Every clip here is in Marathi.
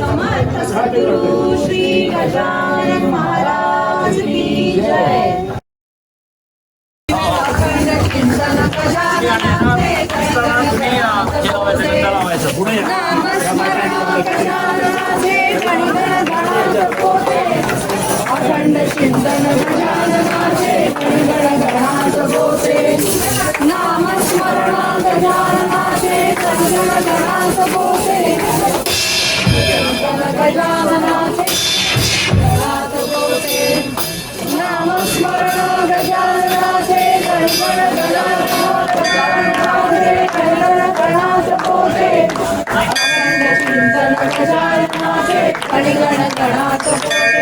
समर्थ सद्गुरु श्री गजानन महाराज की जय। अखंड कीर्तन गजाननाचे नामस्मरण गजाननाचे कणिगण गणात पोते। अखंड कीर्तन गजाननाचे कणिगण गणात पोते। नामस्मरण गजाननाचे कणिगण गणात पोते। गजाननाचे गणात पोते। नामस्मरण गजाननाचे कणिगण गणात पोते। अखंड कीर्तन गजाननाचे कणिगण गणात पोते।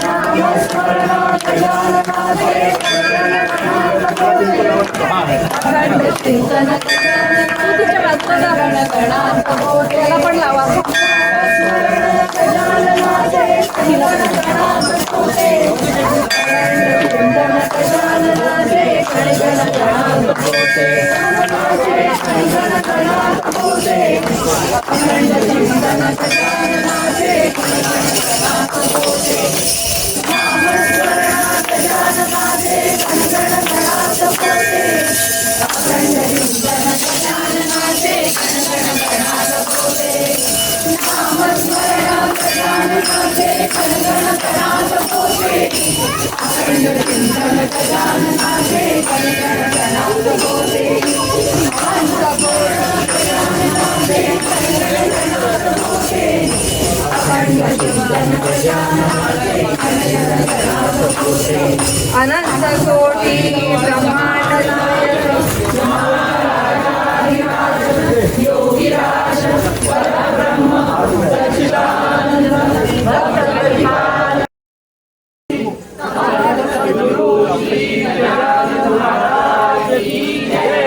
नामस्मरण गजाननाचे कणिगण गणात पोते। अखंड कीर्तन गजाननाचे कणिगण गणात पोते। पण लावा गजाननाचे कणिगण गणात पोते। गजाननाचे कणिगण गणात पोते। कणिगण गणात पोते। अखंड कीर्तन गजाननाचे कणिगण गणात पोते। नामस्मरण गजाननाचे कणिगण गणात पोते। अखंड कीर्तन गजाननाचे कणिगण गणात पोते। नामस्मरण गजाननाचे कणिगण गणात पोते। अखंड कीर्तन गजाननाचे कणिगण गणात पोते। गजाननाचे कणिगण गणात पोते। अखंड कीर्तन गजाननाचे कणिगण गणात पोते। अनंत कोटी ब्रह्मांड नायक योगीराज परब्रह्म सच्चिदानंद भक्त प्रतिपाल सद्गुरु श्री गजानन महाराज की जय।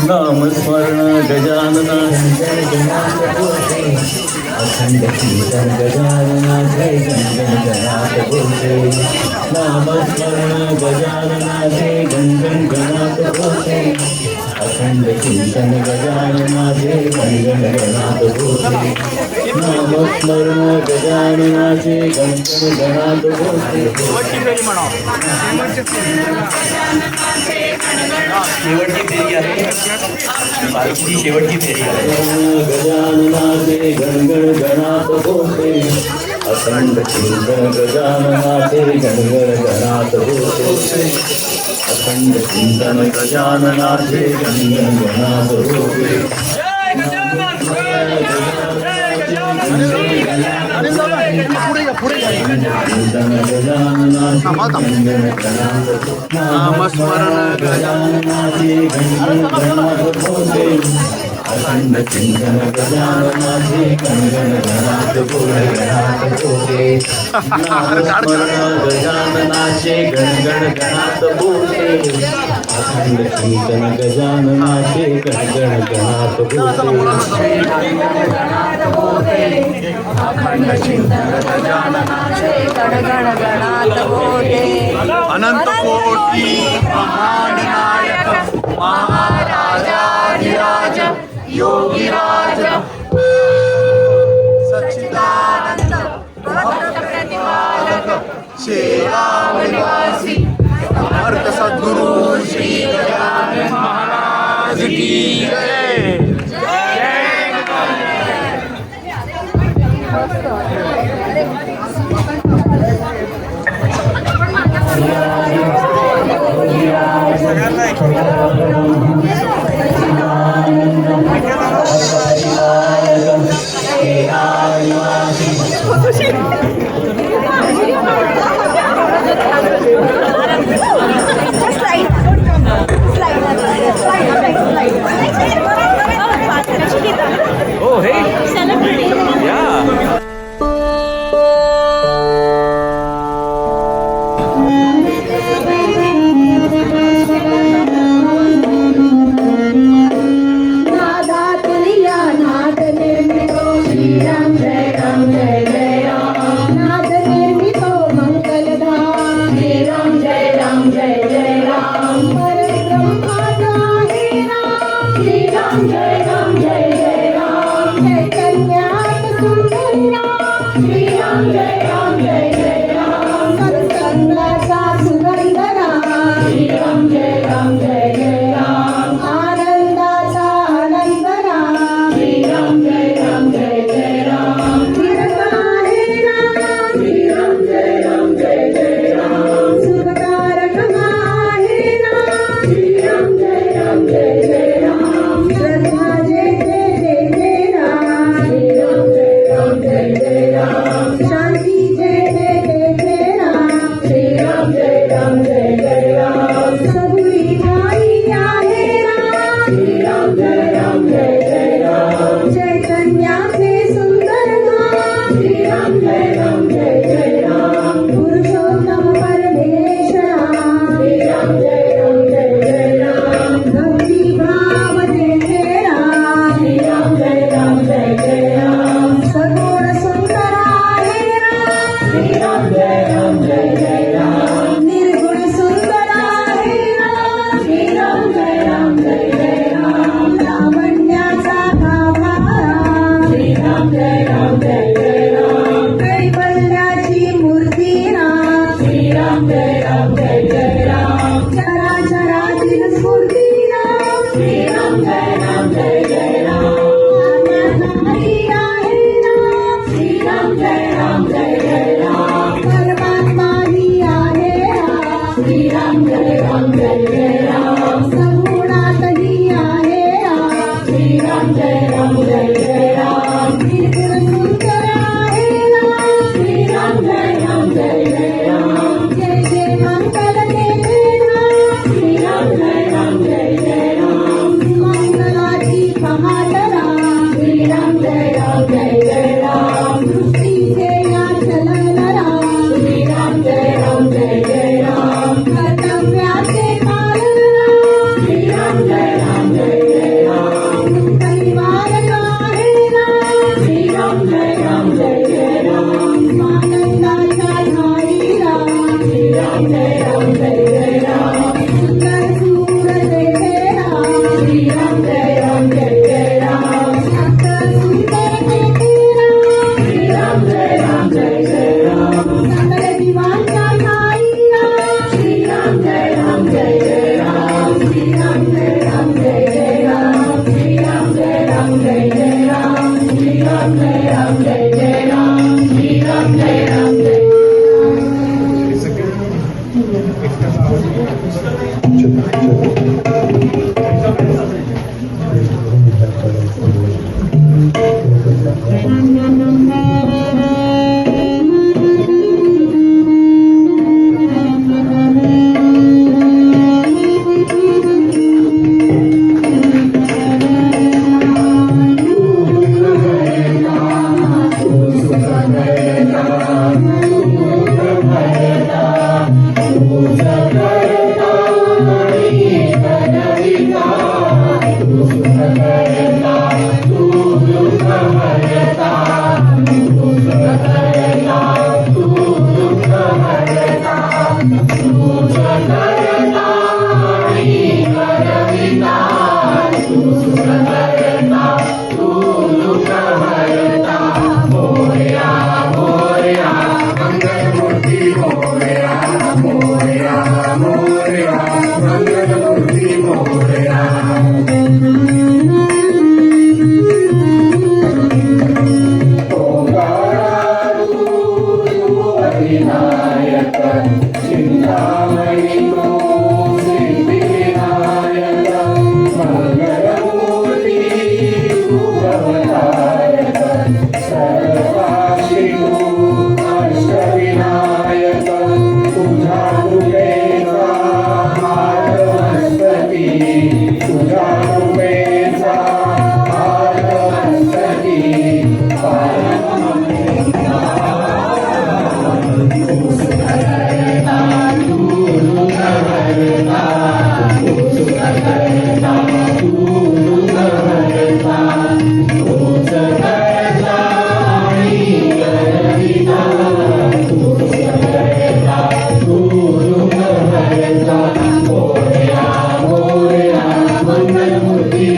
नामस्मरण गजानना अखंड कीर्तन गजानना जय गण गणात बोले नामस्मरण गजानना जय गण गणात बोले अखंड कीर्तन गजानना जय गण गणात बोले नामस्मरण गजानना जय गण गणात बोले शेवटची फेरी आहे बालकीची शेवटची फेरी आहे गजाननाचे गणगण गणात बोलते अखंड कीर्तन गजाननाचे गणगण गणात बोलते अखंड कीर्तन गजाननाचे गणगण गणात बोलते नामस्मरण गजाननाचे गणगण गणात बोलते अखंड कीर्तन गजाननाचे गणगण गणात बोले गणात बोले नामस्मरण गजाननाचे गणगण गणात बोले अखंड कीर्तन गजाननाचे गणगण गणात बोले अखंड कीर्तन गजाननाचे गणगण गणात बोले अनंत कोटी महान नायक महाराजाधिराज योगीराज सच्चिदानंद भक्त प्रतिपालक शेरावनिवासी समर्थ सद्गुरु श्री गजानन महाराज की जय Oh, hey. Celebrity. Yeah. जय राम जय राम जय जय राम चैतन्यात सुंदर राम श्रीराम जय राम जय जय राम सत्संगाचा सुगंध राम श्रीराम जय राम जय जय राम आनंदाचा आनंद राम श्रीराम जय राम जय जय राम फिरता आहे राम श्रीराम जय राम जय जय राम सुखकारक आहे राम श्रीराम जय राम जय जय राम श्रद्धा जय जय जय जय राम श्रीराम जय राम जय जय राम शांती जय जय जय जय राम श्रीराम जय राम जय जय राम सगळी ठाई आहे राम श्रीराम जय राम जय जय राम चैतन्याचे सुंदर नाम श्रीराम जय राम जय जय राम पुरुषोत्तम परमेश्वरा श्रीराम जय राम जय जय राम भक्ती भाव जय जय राम श्रीराम जय राम जय जय राम सगुण सुंदर आहे राम श्रीराम जय राम जय जय राम निर्गुण सुंदर आहे राम श्रीराम जय राम जय जय राम लावण्याचा गाभा राम श्रीराम जय राम जय जय राम कैवल्याची मूर्ती राम श्रीराम जय राम जय जय राम चराचरातील स्फूर्ती राम श्रीराम जय राम जय जय राम आज्ञाकारी आहे राम श्रीराम जय राम जय जय राम परमात्मा ही आहे राम श्रीराम जय राम जय जय राम सगुणातही आहे राम श्रीराम जय राम जय जय राम निर्गुण सुंदर आहे राम श्रीराम जय राम जय जय राम जय जय मंगल जय जय राम श्रीराम जय राम जय जय राम मंगलाची पहाट राम श्रीराम जय राम जय जय राम दृष्टीचे या चलन राम श्रीराम जय राम जय जय राम कर्तव्याचे पालन राम श्रीराम जय राम जय जय राम परिवार आहे राम श्रीराम जय राम जय जय राम आनंदाच्या धारी राम श्रीराम जय राम जय जय राम सुंदर सूर जय जय राम श्रीराम जय राम जय जय राम सुंदर जय जय राम श्रीराम जय राम जय जय राम सकल जीवांच्या धारी राम श्रीराम जय राम जय जय राम श्रीराम जय राम जय जय राम श्रीराम जय राम जय जय राम श्रीराम जय राम जय जय राम श्रीराम जय राम जय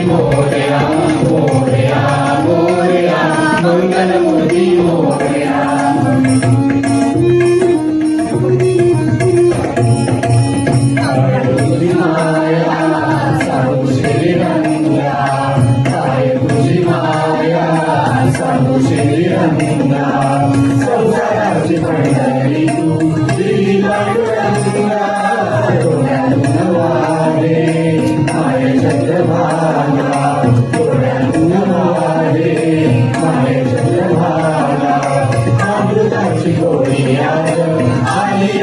मोरया मोरया मोरया मंगलमूर्ती मोरया तुझी माया साधू श्रीरंगा काय तुझी माया साधू श्रीरंगा संसाराची पंढरी तू दिली पांडुरंगा डोळ्यातून वारे माय चंद्रभागा डोळ्यातून वारे माय चंद्रभागा अमृताची गोडी आज आली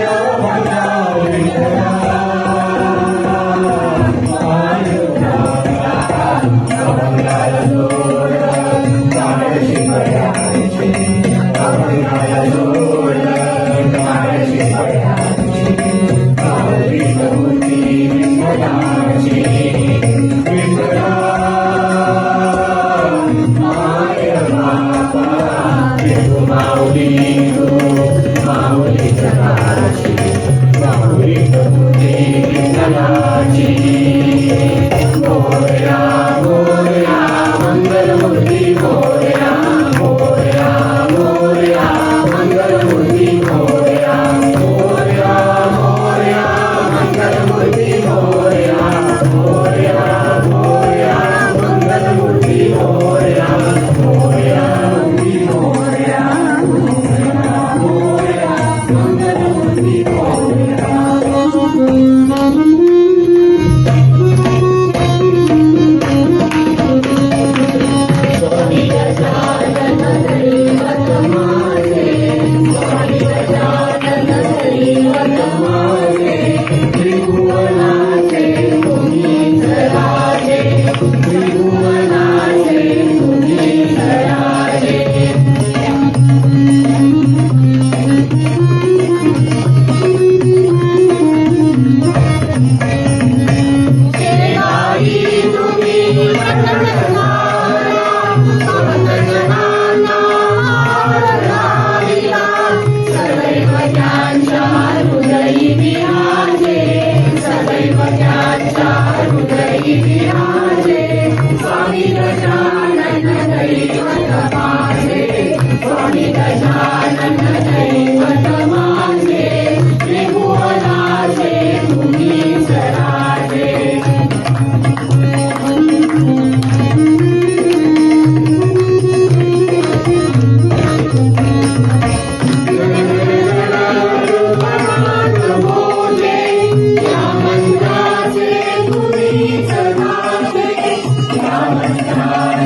मंत्राचे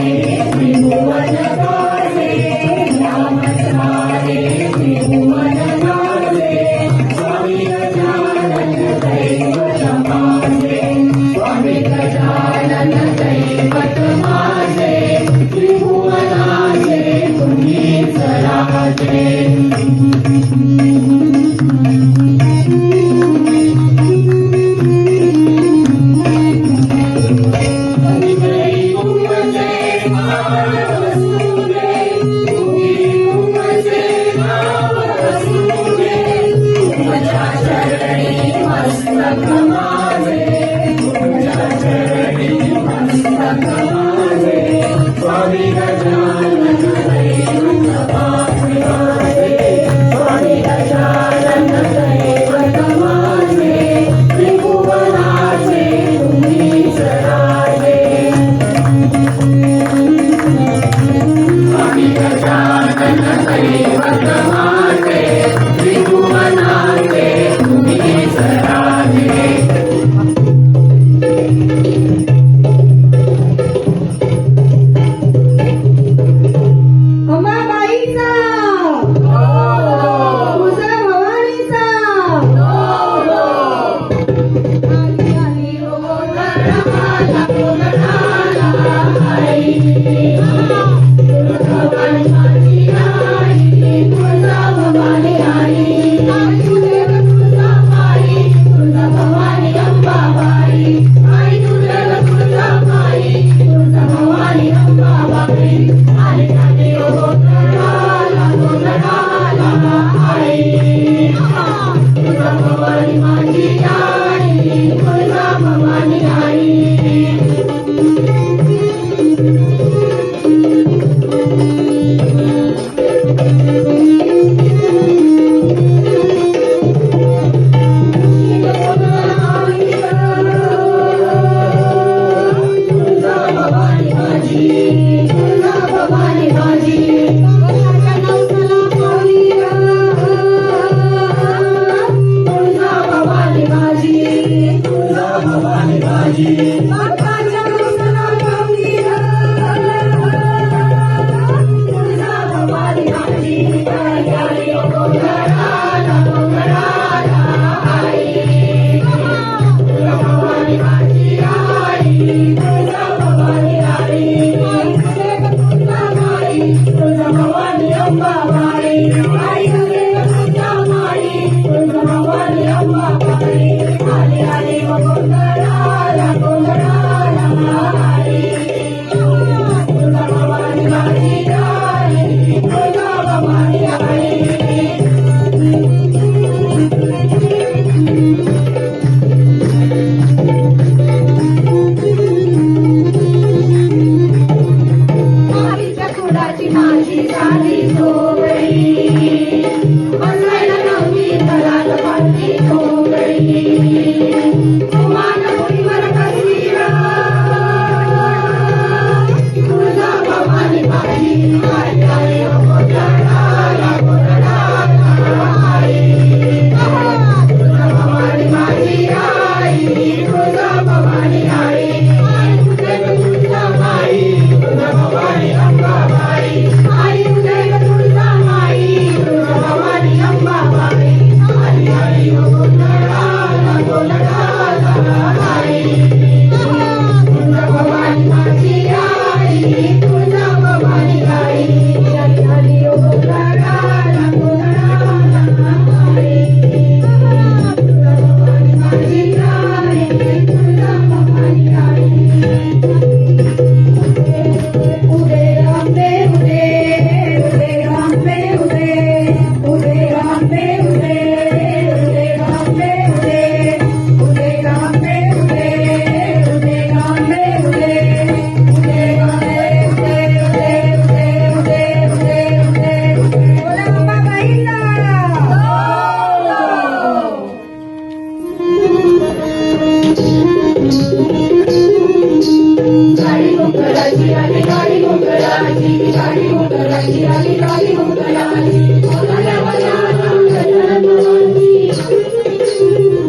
आली गाडी मंगळाची गाडी मंगळाची आली गाडी मंगळाची बोलायला बयाला गजानन बाबांची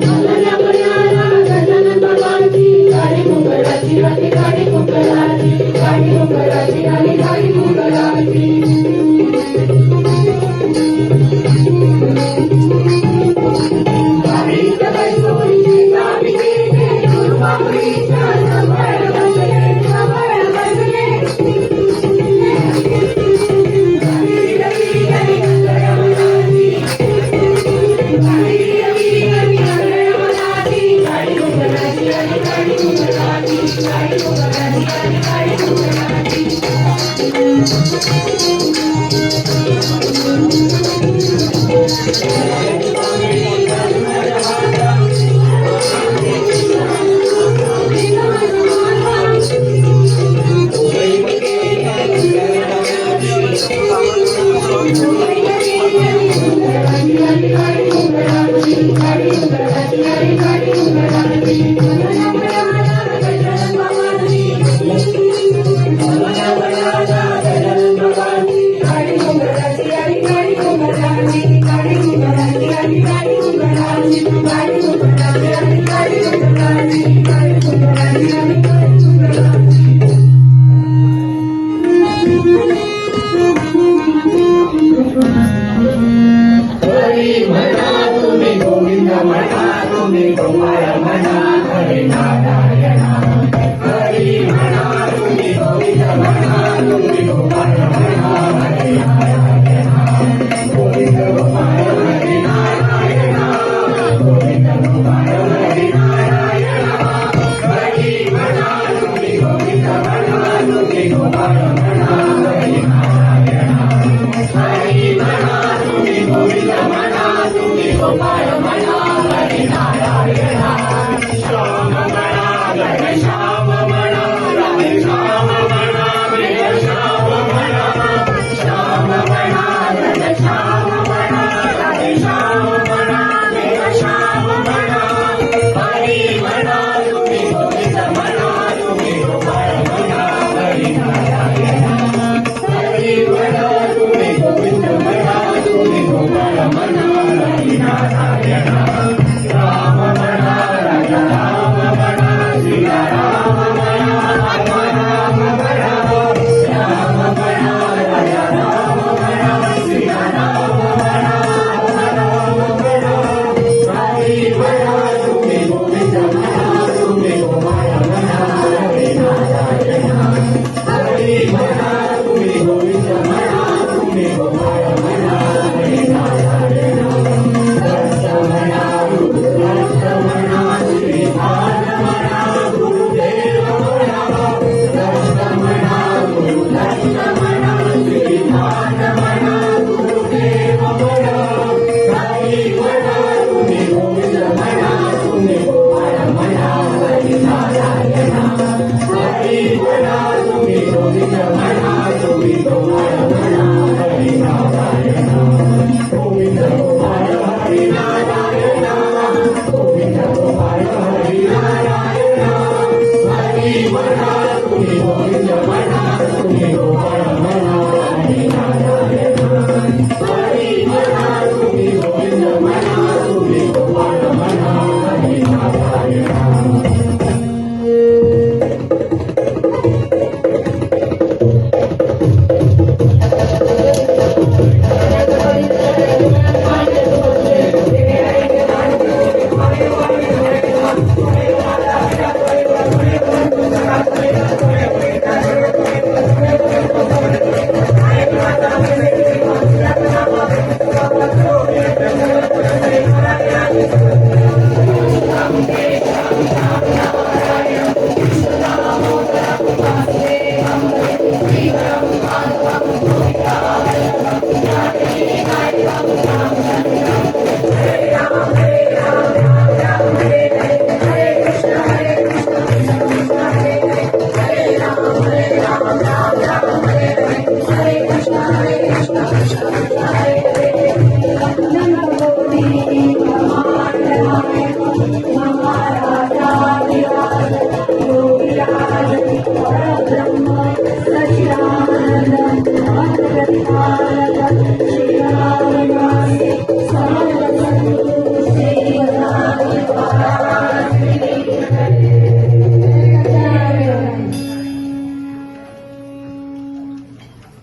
बोलायला बयाला गजानन बाबांची गाडी मंगळाची आली गाडी मंगळाची गाडी मंगळाची आली गाडी मंगळाची गाडीच्या बैसोरीची चावी देते गुरुबाबरीच्या सांभाळ बसले सांभाळ बसले गाडी रवी गरी मंगळाची गाडी रवी गरी मंगळाची गाडी मंगळाची आली गाडी मंगळाची गाडी मंगळाची आली गाडी मंगळाची हरी म्हणा तुम्ही गोविंद म्हणा तुम्ही गोपाळ म्हणा हरी नारायणा हरी म्हणा तुम्ही गोविंद म्हणा तुम्ही गोपाळ म्हणा हरी नारायणा गोविंद गोपाळ हरी नारायणा गोविंद गोपाळ हरी नारायणा हरी म्हणा तुम्ही गोविंद म्हणा तुम्ही गोपाळ म्हणा हरी नारायणा हरी म्हणा तुम्ही गोविंद म्हणा तुम्ही गोपाळ म्हणा हरी नारायणा श्याम म्हणा गण श्याम म्हणा राधे श्याम म्हणा प्रिय श्याम म्हणा श्याम म्हणा गण श्याम म्हणा राधे श्याम म्हणा प्रिय श्याम म्हणा हरी म्हणा तुम्ही गोविंद म्हणा तुम्ही गोपाळ म्हणा हरी नारायणा हरी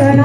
गण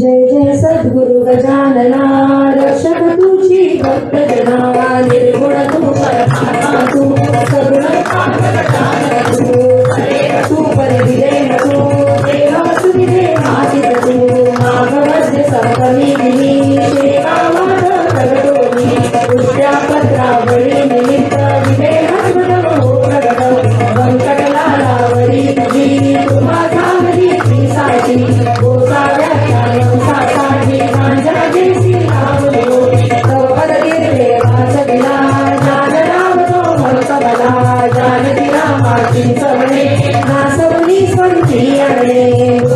जय जय सद्गुरु गजानना रक्षक तुझी भक्तजना निर्गुण तू परमात्मा तू सगुण तू परिविदे तू देव सुविदे आदित तू माघवस्य सप्तमी सेवा माधव प्रगटोनी पुष्या पत्रावळी निमित्त विदे हस्मदम हो प्रगट व्यंकटलालावरी तुझी तुम्हा झाली श्रीसाची गोसाव्या साठी मांजराची लावलो तव पद गिरले वाचविला जान रावतो भक्त बला जानकी रामाची चवणे नासवली स्वरूपी आणले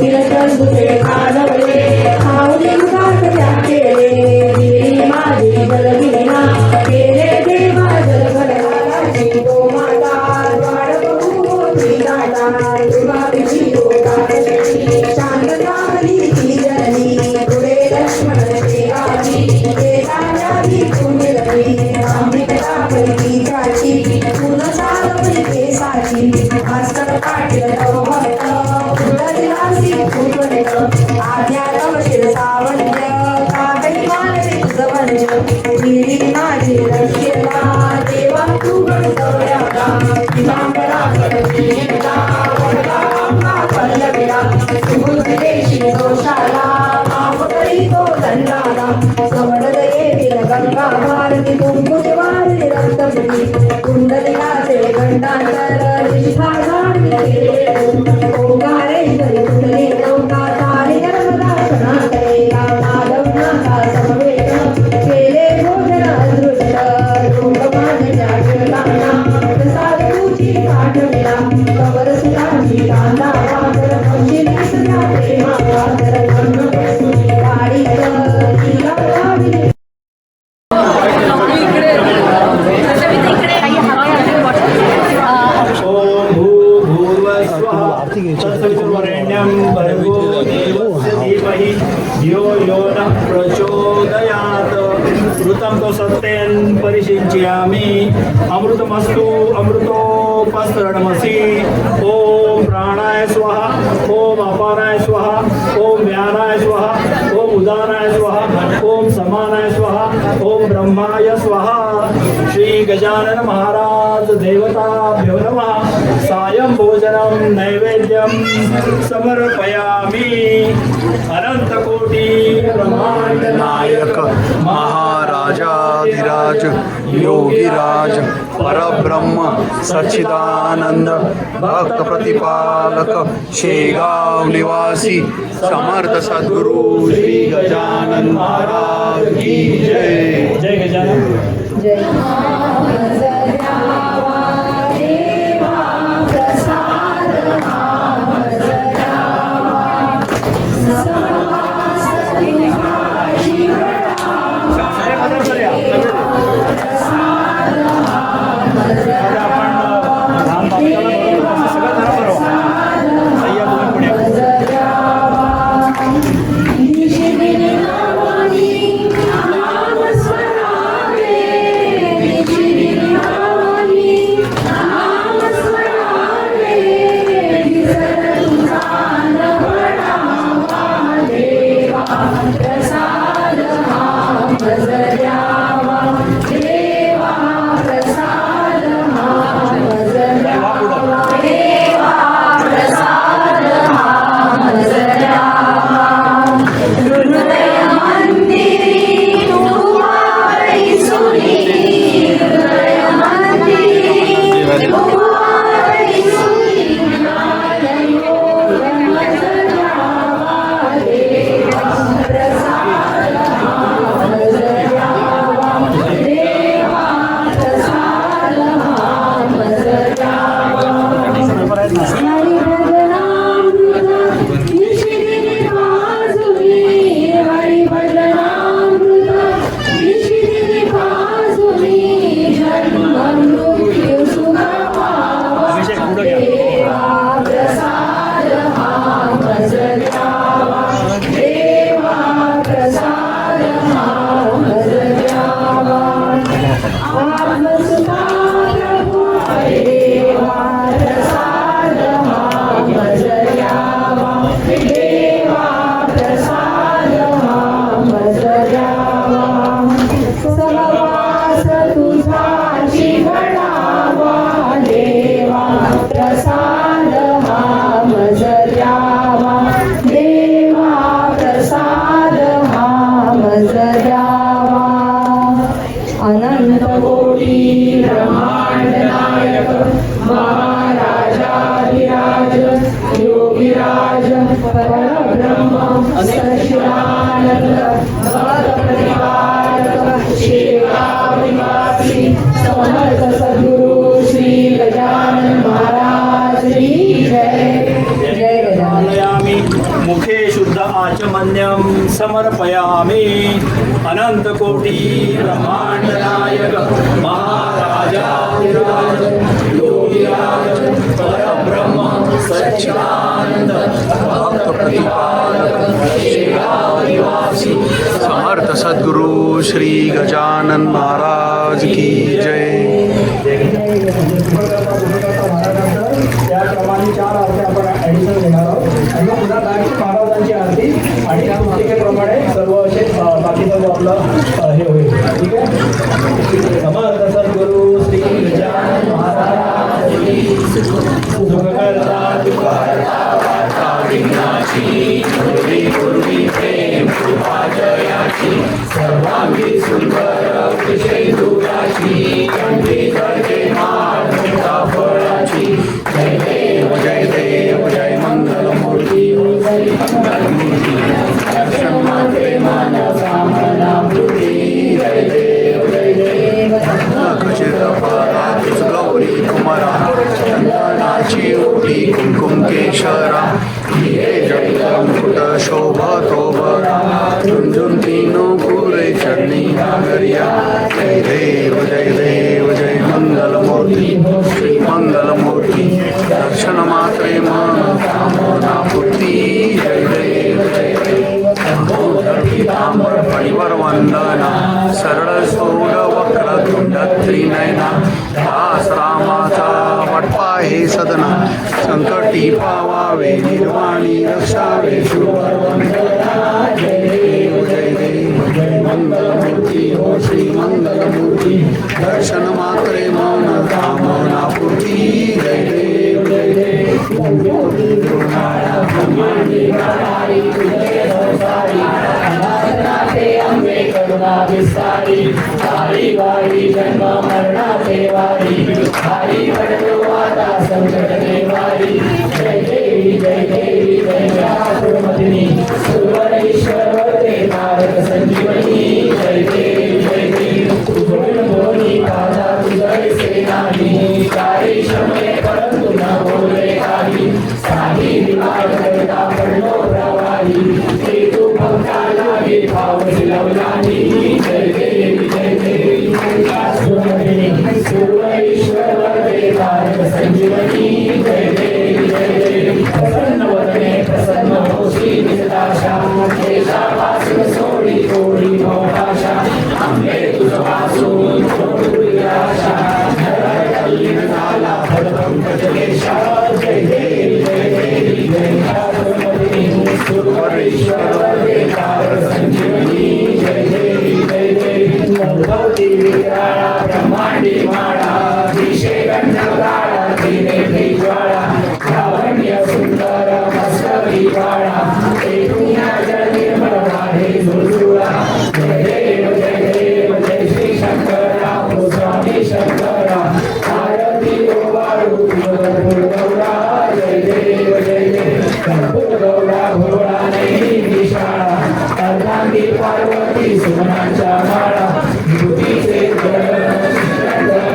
तिरचंदुचे कालवले खाऊनी मुखात त्या केले दिली माझी जलविना केले देवा जलघराची गो माता द्वार बघू दाता विभागची रोगाची शांततावली ती जननी पुढे लक्ष्मण देवाची केसाची कुंडली अंबिका पैकी जाची पुनसावली केसाची हस्त काढलं तव भक्त फुलदिलासी फुटवलं आज्ञा तव शिरसावंत्य काकई मानवी तुझं वंच दिली माझी रक्षेला देवा तू गणतव्याला दिवांबरा करतीला वडला पल्लविला सुबुद्धेशी दोषाला माफ करी तो दंडाला कमळ दयेतील गंगा भारती कुंकुमवारी रक्तमुनी कुंडलिकाचे गंडांतर निष्ठा झाली ओंकारेश्वरी कुंडली नौका तारी नर्मदा सनातनेला माधवनाथा समवेत केले भोजन अदृष्ट लोकमान्य जगताना प्रसाद तुझी पाठविला कवर सुराची कांदा वाकर पंचिली सदा प्रेमा वाकर गाडी तिला लावली ओम भूर्भुवः स्वः तत्सवितुर्वरेण्यं भर्गो देवस्य धीमहि धियो यो नः प्रचोदयात् ऋतं तु सत्येन परिषिञ्चयामि अमृतमस्तु अमृतोपसरणमसि ॐ प्राणाय स्वाहा ॐ अपानाय स्वाहा ॐ व्यानाय स्वाहा ॐ उदानाय स्वाहा ॐ समानाय स्वाहा ॐ ब्रह्माय स्वाहा श्री गजानन महाराज देवताभ्यो नमः सायं भोजनं नैवेद्यं समर्पयामि अनंतकोटि ब्रह्मांड नायक महाराजाधिराज योगीराज परब्रह्म सच्चिदानंद भक्त प्रतिपालक शेगाव निवासी समर्थ सद्गुरु श्री गजानन महाराज की जय. जय गजानन. जय भक्तप्रतिपालक शेगावनिवासी समर्थ सद्गुरु श्री गजानन महाराज की जय. जय गजानन. समर्पयामि मुखे शुद्ध आचमन्यं समर्पयामि. अनंत कोटी ब्रह्मांड नायक महाराजाधिराज योगीराज परब्रह्म सच्चिदानंद भक्त प्रतिपालक शेगावनिवासी समर्थ सद्गुरु श्री गजानन महाराज की जय. त्याप्रमाणे 4 आरत्या आपण ॲडिशनल घेणार आहोत आणि मग पुन्हा गायत्री महाराजांची आरती आणि त्या मालिकेप्रमाणे सर्व असे बाकीचं जो आपलं हे होईल. ठीक आहे. समर्थ सद्गुरु श्री गजानन महाराज की सुखकर्ता दुःखहर्ता वार्ता विघ्नाची पूर्वी पूर्वी प्रेम कृपा जयाची सर्वांगी सुंदर विषय दुराची कंठी जळते माळ मुक्ता फळाची. जय देव जय देव जय मंगलमूर्ती जय मंगलमूर्ती दर्शन मात्रे मानव सामनामृती. जय देव जय देव गौरी कुमारा चंदनाची ओटी कुंकुम केशरा हिरे जगदमुकुट शोभतो बरा झुंझुंती नूपुरे चरणी नागरिया. जय देव जय देव जय मंगलमूर्ती श्री मंगलमूर्ती दर्शन मात्रे मन कामना पूर्ती. जय देव जय देव पीतांबर फणीवर वंदना सरळ सोड वक्र तुंड त्रिनयना दास रामाचा वटपा हे सदना संकटी पावावे निर्वाणी रक्षावे शुभर वंदना. जय देव जय देव जय मंगलमूर्ती हो श्री मंगलमूर्ती दर्शन मात्रे मन कामना पूर्ती. जय देव जय देव ब्रह्मांडी गाणारी तुझे संसारी अनाथनाथे अंबे करुणा विस्तारी सारी वारी जन्म मरणाचे वारी हरी पडलो आता संकट देवारी. जय देवी जय देवी जय व्यासुरमदिनी सुरवरेश्वर ते तारक संजीवनी. जय देवी जय देवी तुझे बोली पादा तुझे नाही काही शमे परंतु न बोले काही साही विवाद करता पडलो प्रवाही ते तू भक्ताला भावशी लवलानी. जय देवी जय देवी व्यासुरमदिनी सुरवरेश्वर ते तारक संजीवनी. जय देवी जय देवी प्रसन्न वदने प्रसन्न होशी निजदाशा केशापासून सोडी थोडी मोहाशा आंबे तुझ वासून थोडी आशा कल्लीन झाला भटकंकट केशा. जय देवी जय देवी जय व्यासुरमदिनी सुरवरेश्वर ते तारक संजीवनी. जय देवी जय देवी भगवती विक्राळा ब्रह्मांडी माळा दिशे गंधगाळा तिने ज्वाळा लावण्य सुंदर मस्तकी बाळा ते पुण्या जल निर्मळ वाढे झुळझुळा. जय देव जय देव जय श्री शंकरा हो स्वामी शंकरा आरती ओवाळू कर्पूर गौरा. जय देव जय देव कर्पूर गौरा घोळा नैनी विशाळा अर्धांगी पार्वती सुमनांच्या माळा भूतीचे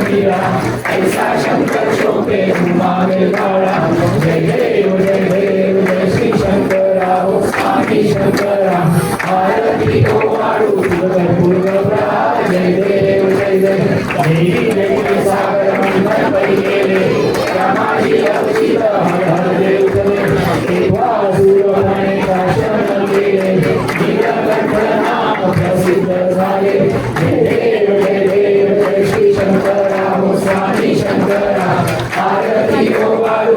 मीरा ऐसा शंकर शोभे उमावे काळा. जय देव जय देव जय श्री शंकरा हो स्वामी शंकरा आरती ओवाळू कर्पूर गौरा. जय देव जय देव देवी जय सागर मंथन पै गेले रामाजी अवचित हर देव करे तेव्हा सूर्यमाने काशन केले नीलकंठ नाम प्रसिद्ध झाले. जय देव जय देव जय श्री शंकरा हो स्वामी शंकरा आरती ओवाळू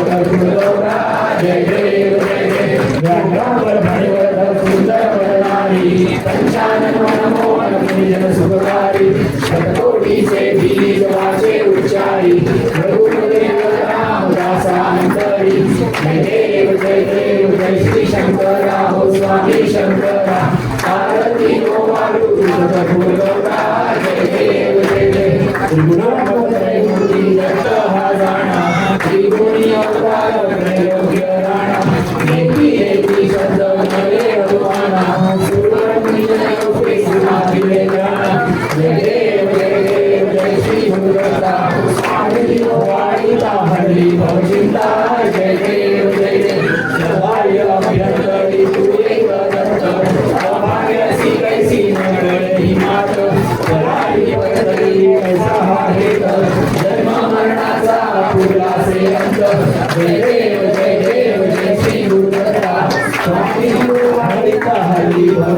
कर्पूर गौरा. जय देव जय देव व्याघ्रावर भणीवर सुंदर वदनारी पंचानन मनमोहन निर्जन सुखकारी शतकोटीचे बीज वाचे उच्चारी रघुदेव रामदासांतरी. जय देव जय देव जय श्री शंकरा हो स्वामी शंकरा आरती ओवाळू कर्पूर गौरा. जय देव जय देव त्रिगुणात्मकत्रयमूर्ती दत्त हा जाणा त्रिगुणी अवतार त्रयोग्य राणा एकी एकी शब्द नवे अरुवाणा सुरवरज्ञ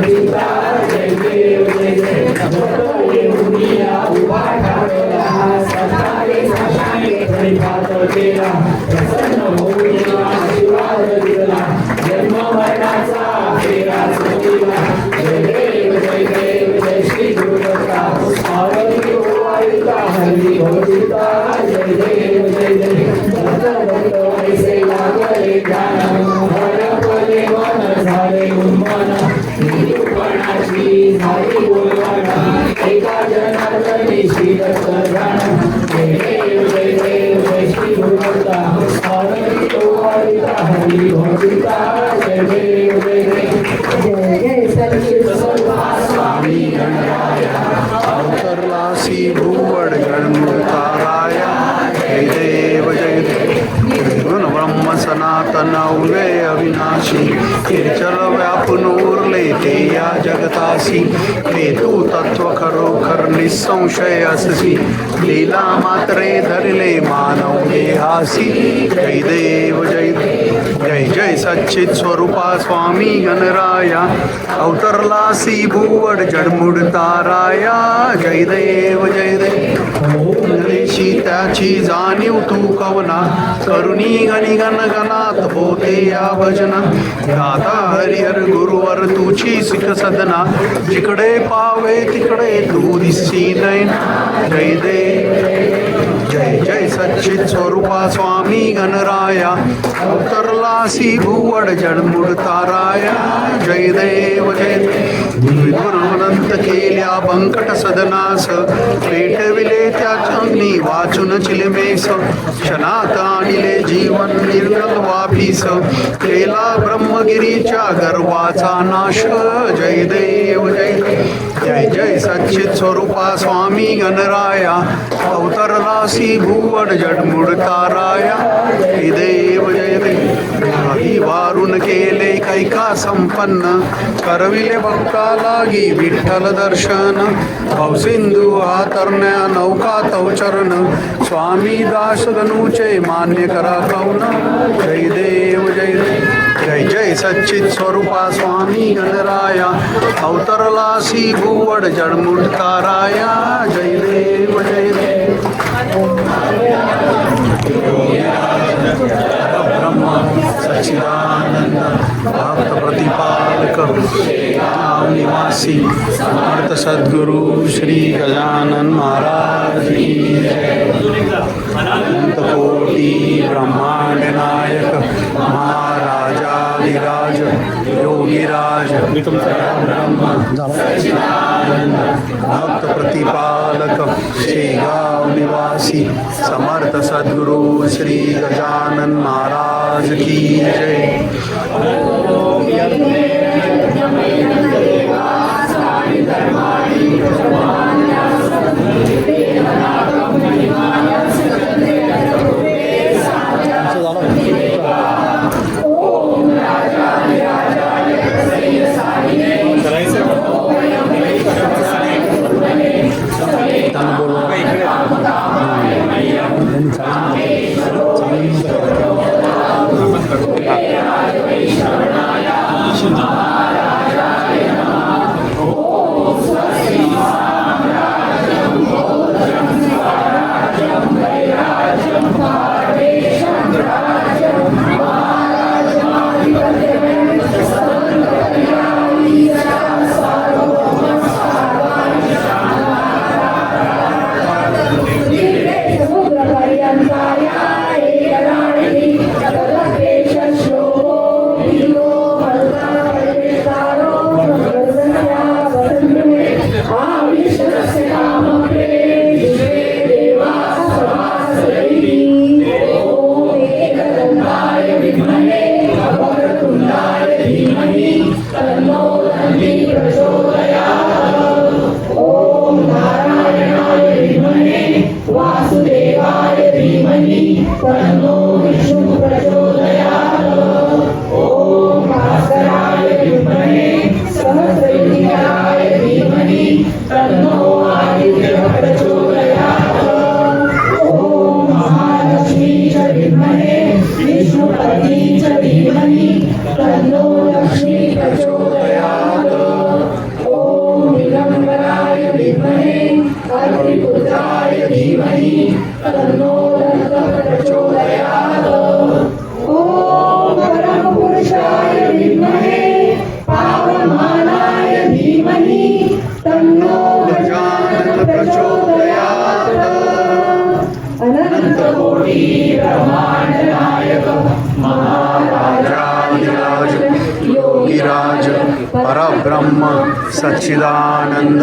भोगिता जय देव जय जय भक्त येऊनिया उभा ठाकला सतारे साशाने परिपात केला प्रसन्न होऊन आशीर्वाद दिला जन्म मरणाचा फेरा सोडला जय देव जय श्री गुरुदत्ता आरती हो आयुता हरी भोगिता जय देव जय जय भक्त भक्त ऐसे लागले ध्यान हरपले मन झाले उन्मन निरूपणाची झाली बोलवाना एका जनार्दनी श्री दत्त ध्यान जय देव जय श्री गुरुदत्ता आरती हो आयुता हरी भोगिता जय देव जय जय जय सच्चिद स्वामी गणराया अवतरलासी भुवड गणताराया जय देव जय देव गुण ब्रह्म सनातन उदय अविनाशी चल व्यापून उरले ते या जगतासी ते तू तत्व खरोखर निसंशय अससी लीला मात्रे धरले मानव देहासी जय देव जय जय जय सच्चित स्वरूपा स्वामी गणराया अवतरलासी भुवड जडमुड ताराया जय देव जय देव नरेशी त्याची जाणीव तू कवना करुणी गणी गण गणात होते या भजना दाता हरिहर गुरुवर तुझी सिख सदना जिकडे पावे तिकडे तू दिसी नयना जय देव जय जय सच्चित स्वरूपा स्वामी गणराया अवतरलासी भुवड जडमुड ताराया जय देव जय देव अनंत केल्या बंकट सदनास पेटविले त्या चांगली वाचून चिलमेस क्षणात आणिले जीवन निर्मल वापीस केला ब्रह्मगिरीच्या गर्वाचा नाश जय देव जय जय जय सच्चित स्वरूपा स्वामी गणराया अवतरलासी भुवड जडमुड ताराया जय देव जय देव काही वारून केले कैका संपन्न करविले भक्ता लागी विठ्ठल दर्शन भवसिंधू हा तरण्या नौका तवचरण स्वामी दास धनुचे मान्य करा कौन जय देव जय देव जय जय सच्चित स्वरूपा स्वामी गणराया अवतरलासी भुवड जडमुड ताराया जय देव जय देव ब्रह्म सच्चिदानंद भक्त प्रतिपालक नाम निवासी समर्थ सद्गुरु श्री गजानन महाराज की जय। अनंत कोटि ब्रह्मांड नायक महाराजाधिराज योगीराज ब्रह्म सच्चिदानंद भक्त प्रतिपालक शेगाव निवासी समर्थ सद्गुरु श्री गजानन महाराज की जय। तन्नो दन्त प्रचोदयात्। ॐ परमपुरुषाय विद्महे पावनमानाय धीमहि तन्नो गजानन प्रचोदयात्। अनंतकोटि ब्रह्मांड नायक राजाधिराज योगिराज परब्रह्म सच्चिदानंद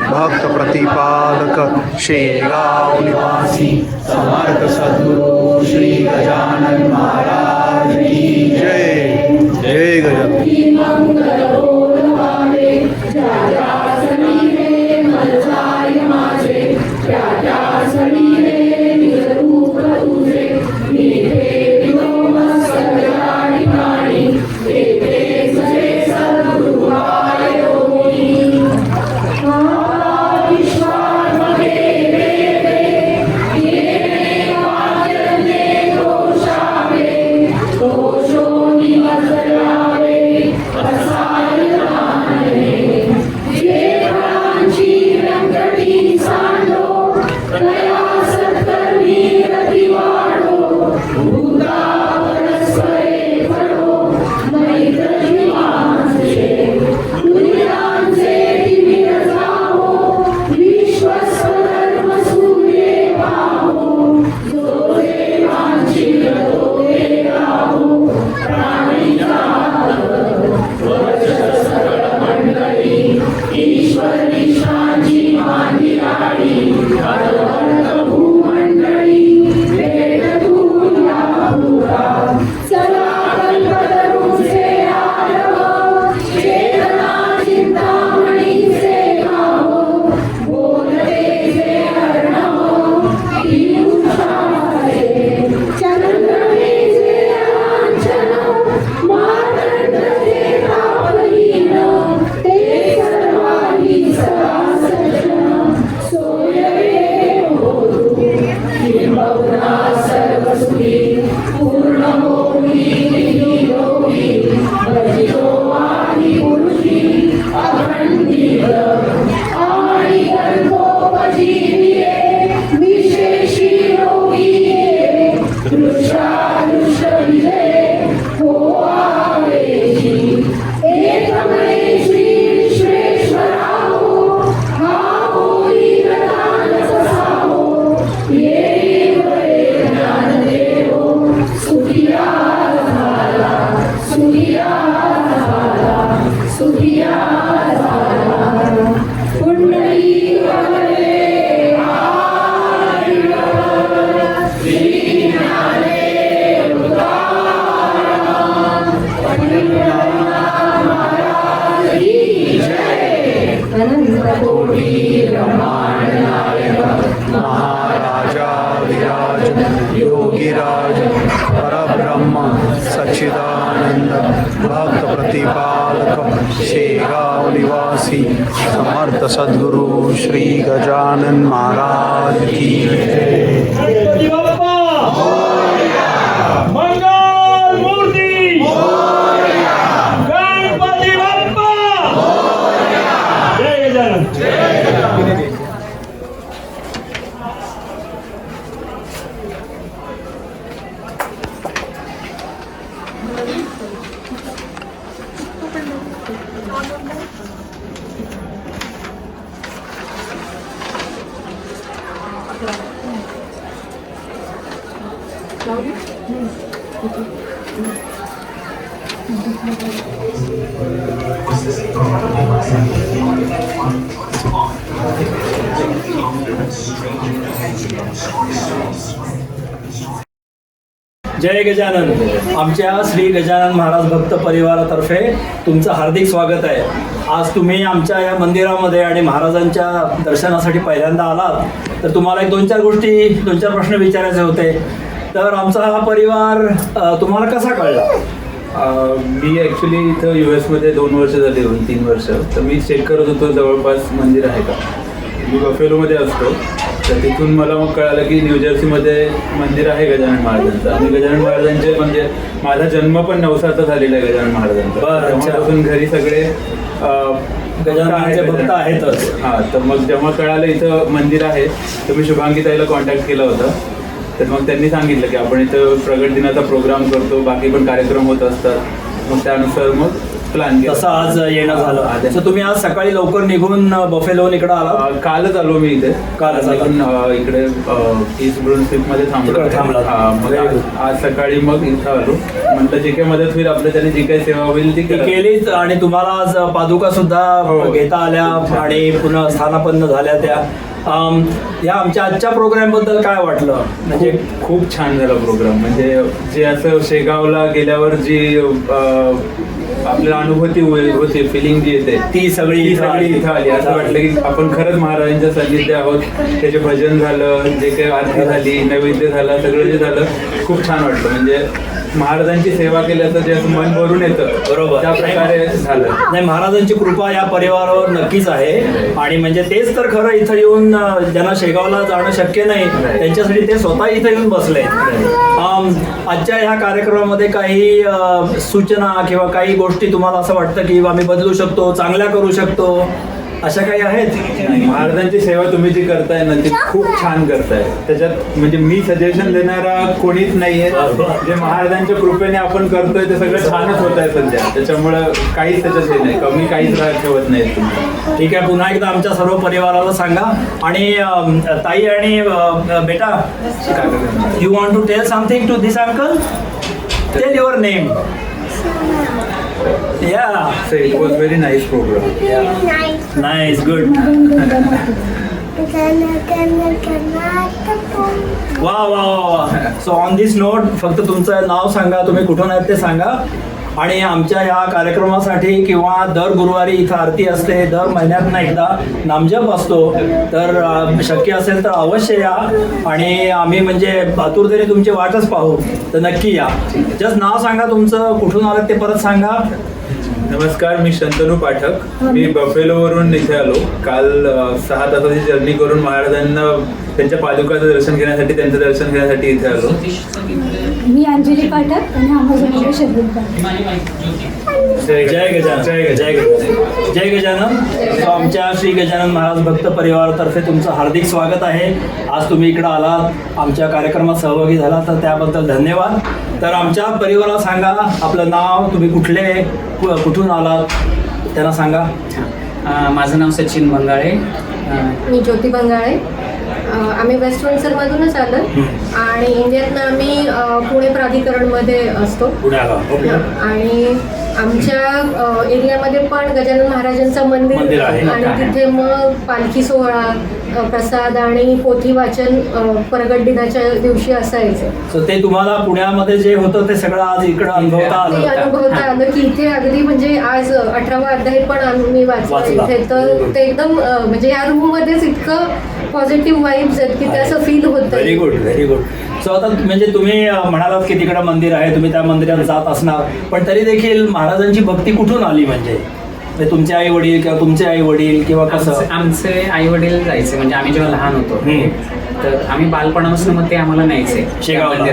भक्त प्रतिपालक शेगाव निवासी समर्थ सद्गुरु श्री गजानन महाराज की जय। जय गजानन। मंगल बोलवाले ज्या सणीरे मलजाय माझे त्या सणीरे निरूप तुझे निधे विलोम सगळ्या ठिकाणी तेथे तुझे सद्गुरुवाय होई। विश्वात्मके वेदे येणे वाचने घोषावे घोषो निमजलावे असायनाने जे फळांची व्यंकटी सांडो तया सत्कर्मी रती वाढो भूता परस्परे फळो मैत्र जीवांचे दुर्यांचे तिमिर जावो विश्वस्वधर्म सूर्ये पाहो जो देवांची तो देवाहो प्राणी सकळ मंडळी ईश्वर निशांची मांदिराळी भूमंडळी भेट तू या भूता चला कल्पतरूचे आरव चेतना चिंतामणीचे गाव बोलते जे अर्णव पियुषाचे चंद्रमेचे लांछन मार्तंडचे तापहीन ते सर्वांगी सदा सज्जन सोयरे होतु किंबहुना सर्वसुखी पूर्ण होई निरोगी भजितो आदिपुरुषी अखंडित आणि गंधोपजीविये विशेषी योगिये दृश्यादृश्य विजय हो आवेशी एकमय श्री विश्वेश्वराहो हा होई प्रधान ससाहो ये वरे ज्ञानदेवो सुखिया झाला सुखिया झाला सुखिया झाला पुंडली वगैरे श्री ज्ञानदेव तुकाराम पंडितनाथ महाराज की जय। अनंत कोटि ब्रह्मांड नायक महाराजाधिराज योगिराज परब्रह्म सच्चिदानंद भक्त प्रतिपालक शेगाव निवासी समर्थ सद्गुरु श्री गजानन महाराज की जय। गणपती बाप्पा मंगल मूर्ती गणपती बाप्पा जय गजानन। जय गजानन। आमच्या श्री गजानन महाराज भक्त परिवारातर्फे तुमचं हार्दिक स्वागत आहे। आज तुम्ही आमच्या या मंदिरामध्ये आणि महाराजांच्या दर्शनासाठी पहिल्यांदा आलात, तर तुम्हाला एक दोन चार प्रश्न विचारायचे होते। तर आमचा हा परिवार तुम्हाला कसा कळला? मी ॲक्च्युली इथं US मध्ये 2 वर्ष झाली, 2-3 वर्ष. तर मी चेक करत होतो जवळपास मंदिर आहे का. मी बफेलोमध्ये असतो, तर तिथून मला मग कळालं की न्यूजर्सीमध्ये मंदिर आहे गजानन महाराजांचं. आणि गजानन महाराजांचे म्हणजे माझा जन्म पण नवसाचा झालेला आहे गजानन महाराजांचा. तेव्हापासून घरी सगळे गजाननाचे भक्त आहेतच. हां, तर मग जेव्हा कळालं इथं मंदिर आहे तर मी शुभांगी ताईला कॉन्टॅक्ट केला होता. तर मग त्यांनी सांगितलं की आपण इथं प्रगट दिनाचा प्रोग्राम करतो, बाकी पण कार्यक्रम होत असतात. मग त्यानुसार मग प्लॅन केला. तसं आज येणं झालं. तर तुम्ही आज सकाळी लवकर निघून बफेलोहून इकडं आला? कालच आलो मी इथे. कालच आला. निघून इकडे ईस्ट ब्रुन्सविकमध्ये तिकडे थांबला. मग आज सकाळी मग इथं आलो. म्हटलं जे काही मदत होईल आपल्या त्याने जी काही सेवा होईल ती केलीच. आणि तुम्हाला आज पादुका सुद्धा हो. घेता आल्या आणि पुन्हा स्थानापन्न झाल्या त्या. या आमच्या आजच्या प्रोग्राम बद्दल काय वाटलं? म्हणजे खूप छान झाला प्रोग्राम. म्हणजे जे असं शेगावला गेल्यावर जी आपल्याला अनुभूती होते, फिलिंग जी येते ती सगळी इथं आली. असं वाटलं की आपण खरंच महाराजांच्या सान्निध्य आहोत. त्याचे भजन झालं, जे काही आरती झाली, नैवेद्य झाला, सगळं जे झालं खूप छान वाटलं. म्हणजे महाराजांची सेवा केल्याचं जे असं मन भरून येतं, बरोबर, त्या प्रकारे झालं. नाही, महाराजांची कृपा या परिवारावर नक्कीच आहे. आणि म्हणजे तेच तर खरं इथं येऊन ज्यांना शेगावला जाणं शक्य नाही त्यांच्यासाठी ते स्वतः इथं येऊन बसले. आजच्या ह्या कार्यक्रमामध्ये काही सूचना किंवा काही गोष्टी तुम्हाला असं वाटतं की आम्ही बदलू शकतो, चांगल्या करू शकतो, अशा काही आहेत? महाराजांची सेवा तुम्ही जी करताय ना ती खूप छान करताय. त्याच्यात म्हणजे मी सजेशन देणारा कोणीच नाहीये. जे महाराजांच्या कृपेने आपण करतोय ते सगळं छानच होत आहे सध्या. त्याच्यामुळं काहीच त्याच्यात हे नाही, कमी काहीच ठेवत नाही तुम्ही. ठीक आहे, पुन्हा एकदा आमच्या सर्व परिवाराला सांगा. आणि ताई आणि बेटा, you want to tell something to this uncle? Tell your name. Yeah. So it was very nice program. Nice, good. वा. सो ऑन दिस नोट फक्त तुमचं नाव सांगा, तुम्ही कुठून आहेत ते सांगा. आणि आमच्या ह्या कार्यक्रमासाठी किंवा दर गुरुवारी इथं आरती असते, दर महिन्यातनं एकदा नामजप असतो, तर शक्य असेल तर अवश्य या. आणि आम्ही म्हणजे आतुरतेने तुमची वाटच पाहू, तर नक्की या. जस्ट नाव सांगा तुमचं, कुठून आलं ते परत सांगा. नमस्कार, मी शंतनू पाठक. मी बफेलोवरून इथे आलो. काल 6 तासाची जर्नी करून महाराजांना त्यांच्या पादुकाचं दर्शन घेण्यासाठी, त्यांचं दर्शन घेण्यासाठी इथे आलो. मी अंजली पाठक आणि आम्हाला शब्द पाठक. जय गजानन, जय गजानन, जय गजानन. सो आमच्या श्री गजानन महाराज भक्त परिवारातर्फे तुमचं हार्दिक स्वागत आहे. आज तुम्ही इकडं आलात, आमच्या कार्यक्रमात सहभागी झाला, तर त्याबद्दल धन्यवाद. तर आमच्या परिवाराला सांगा आपलं नाव, तुम्ही कुठून आलात त्यांना सांगा. माझं नाव सचिन बंगाळे. मी ज्योती बंगाळे. आम्ही वेस्ट विंडसरमधूनच आलो आणि इंडियातनं आम्ही पुणे प्राधिकरणमध्ये असतो. पुण्याला. आणि आमच्या एरियामध्ये पण गजानन महाराजांचं मंदिर आहे. आणि तिथे मग पालखी सोहळा, प्रसाद आणि पोथी वाचन प्रगट दिनाच्या दिवशी असायचं. सो ते तुम्हाला पुण्यामध्ये जे होतं ते सगळं आज इकडं अनुभवता ते आलं. अनुभवता आलं की इथे अगदी म्हणजे आज 18वा अध्याय पण आम्ही वाचला इथे. तर ते एकदम म्हणजे या रूम मध्येच इतकं पॉझिटिव्ह वाईब्स आहेत की ते असं फील होतं. Very good, very good. So आता म्हणजे तुम्ही म्हणालात की तिकडं मंदिर आहे, तुम्ही त्या मंदिरात जात असणार, पण तरी देखील महाराजांची भक्ती कुठून आली? म्हणजे तुमचे आई वडील किंवा तुमचे आई वडील किंवा कसं? आमचे आई वडील जायचे, म्हणजे आम्ही जेव्हा लहान होतो तर आम्ही बालपणापासून मग ते आम्हाला न्यायचे शेगावला.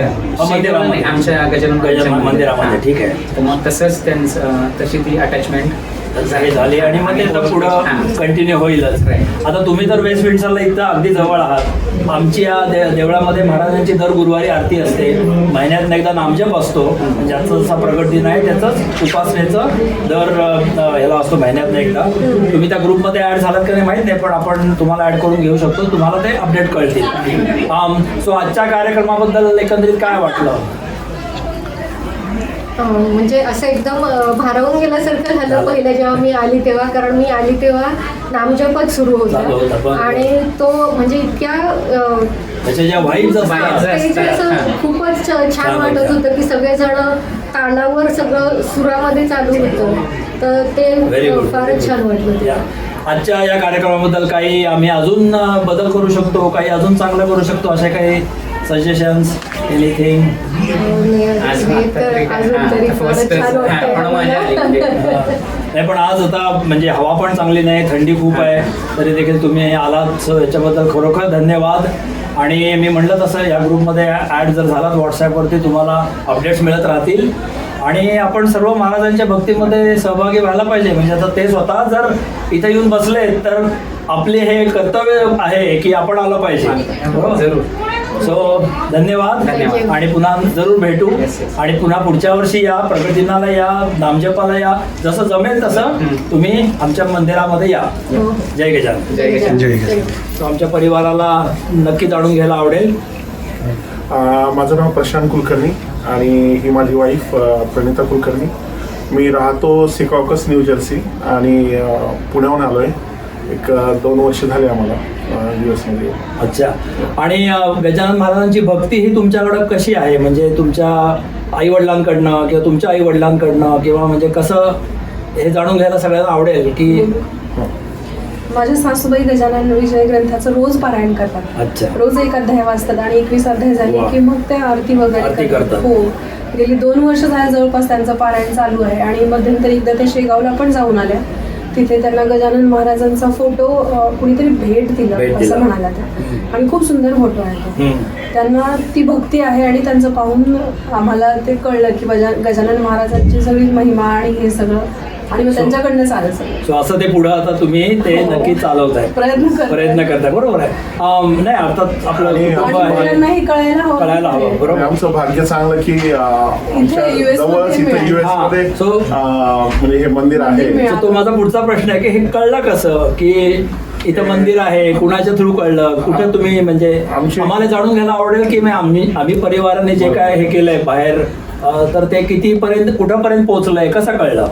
शेगावला नाही, आमच्या गजानन मंदिरामध्ये. ठीक आहे. तर मग तसंच त्यांचं तशी ती अटॅचमेंट झाली आणि मग ते आता पुढं कंटिन्यू होईलच. आता तुम्ही तर वेस्ट विंडसरला इथं अगदी जवळ आहात. आमची या देवळामध्ये महाराजांची दर गुरुवारी आरती असते, महिन्यात एकदा नामजप असतो. ज्याचा जसा प्रगट दिन आहे त्याचंच उपासनेचं दर ह्याला असतो महिन्यात एकदा. तुम्ही त्या ग्रुपमध्ये ॲड झालात का नाही माहीत नाही, पण आपण तुम्हाला ॲड करून घेऊ शकतो, तुम्हाला ते अपडेट कळतील. सो आजच्या कार्यक्रमाबद्दल एकंदरीत काय वाटलं? म्हणजे असं एकदम भारावून गेल्यासारखं झालं पहिलं जेव्हा मी आली तेव्हा. कारण मी आली तेव्हा नामजपच सुरू होता आणि तो म्हणजे इतक्या त्याच्या ज्या वाईब्स असं खूपच छान वाटत होतं की सगळेजण तालावर सगळं सुरामध्ये चालू होतं. तर ते फारच छान वाटलं. आजच्या या कार्यक्रमाबद्दल काही आम्ही अजून बदल करू शकतो, काही अजून चांगलं करू शकतो, अशा काही सजेशन्स, एनिथिंग? नाही, पण आज आता म्हणजे हवा पण चांगली नाही, थंडी खूप आहे, तरी देखील तुम्ही आलात, याच्याबद्दल खरोखर धन्यवाद. आणि मी म्हटलं तसं या ग्रुपमध्ये ॲड जर झालात व्हॉट्सॲपवरती तुम्हाला अपडेट्स मिळत राहतील. आणि आपण सर्व महाराजांच्या भक्तीमध्ये सहभागी व्हायला पाहिजे. म्हणजे आता ते स्वतः जर इथे येऊन बसले तर आपले हे कर्तव्य आहे की आपण आलं पाहिजे. बरोबर. जरूर. सो धन्यवाद. आणि पुन्हा जरूर भेटू. आणि पुन्हा पुढच्या वर्षी या, प्रकट या, नामजपाला या, जसं जमेल तसं तुम्ही आमच्या मंदिरामध्ये या. जय गजानन. जय गजानन. जय गजानन. तो आमच्या परिवाराला नक्की जाणून घ्यायला आवडेल. माझं नाव प्रशांत कुलकर्णी आणि ही माझी वाईफ प्रणिता कुलकर्णी. मी राहतो सिकॉकस न्यू जर्सी आणि पुण्याहून आलो आहे. एक 2 वर्ष झाले आम्हाला US मध्ये. अच्छा. आणि गजानन महाराजांची भक्ती ही तुमच्याकडं कशी आहे? म्हणजे तुमच्या आईवडिलांकडनं किंवा तुमच्या आईवडिलांकडनं किंवा म्हणजे कसं, हे जाणून घ्यायला सगळ्यांना आवडेल की. माझ्या सासूबाई गजानन विजय ग्रंथाचं रोज पारायण करतात. अच्छा. रोज एक अध्याय वाचतात आणि 21 अध्याय झाले वा. की मग ते आरती आरती वगैरे करतात. हो. गेली 2 वर्ष झाले जवळपास त्यांचं पारायण चालू आहे. आणि मध्यंतरी एकदा ते शेगावला पण जाऊन आल्या. तिथे त्यांना गजानन महाराजांचा फोटो कुणीतरी भेट दिला असं म्हणाला त्या. आणि खूप सुंदर फोटो आहे तो. त्यांना ती भक्ती आहे आणि त्यांचं पाहून आम्हाला ते कळलं की गजानन महाराजांची सगळी महिमा आणि हे सगळं. आणि मग त्यांच्याकडनं आलं सगळं. सो असं ते पुढं आता तुम्ही ते नक्की चालवताय, प्रयत्न करताय. बरोबर आहे. नाही अर्थात आपलं कुटुंब आहे, मुलांनाही कळायला कळायला हवं. आणि बरोबर. आमचं भाग्य चांगलं की आमच्या US जवळच मध्ये इथं US हा. मध्ये So- म्हणजे हे मंदिर आहे. मंदिर So तो माझा पुढचा प्रश्न आहे की हे कळलं कसं की इथं मंदिर आहे? कुणाच्या थ्रू कळलं? कुठे तुम्ही म्हणजे आम्हाला जाणून घ्यायला आवडेल की आम्ही परिवाराने जे काय हे केलंय बाहेर, तर ते कितीपर्यंत कुठंपर्यंत पोहोचलंय, कसं कळलं?